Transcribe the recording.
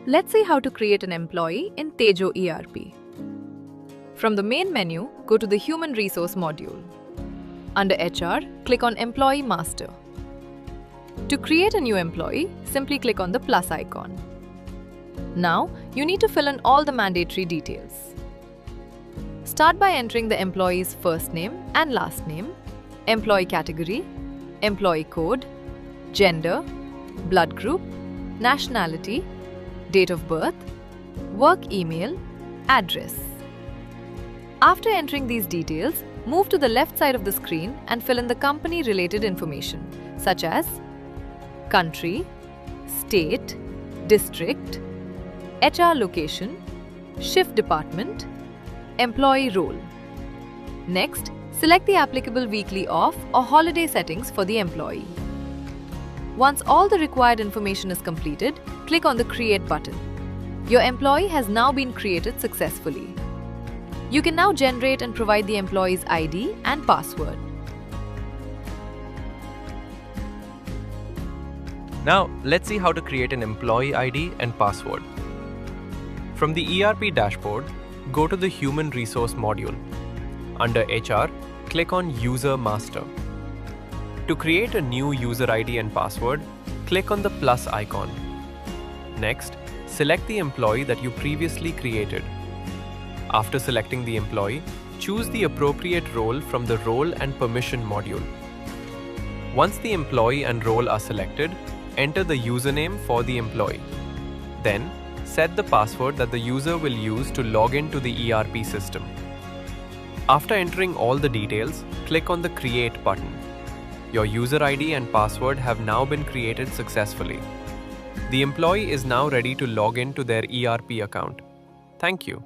Let's see how to create an employee in Tejo ERP. From the main menu, go to the Human Resource module. Under HR, click on Employee Master. To create a new employee, simply click on the plus icon. Now, you need to fill in all the mandatory details. Start by entering the employee's first name and last name, employee category, employee code, gender, blood group, nationality, date of birth, work email, address. After entering these details, move to the left side of the screen and fill in the company-related information such as country, state, district, HR location, shift department, employee role. Next, select the applicable weekly off or holiday settings for the employee. Once all the required information is completed, click on the Create button. Your employee has now been created successfully. You can now generate and provide the employee's ID and password. Now, let's see how to create an employee ID and password. From the ERP dashboard, go to the Human Resource module. Under HR, click on User Master. To create a new user ID and password, click on the plus icon. Next, select the employee that you previously created. After selecting the employee, choose the appropriate role from the Role and Permission module. Once the employee and role are selected, enter the username for the employee. Then, set the password that the user will use to log into the ERP system. After entering all the details, click on the Create button. Your user ID and password have now been created successfully. The employee is now ready to log into their ERP account. Thank you.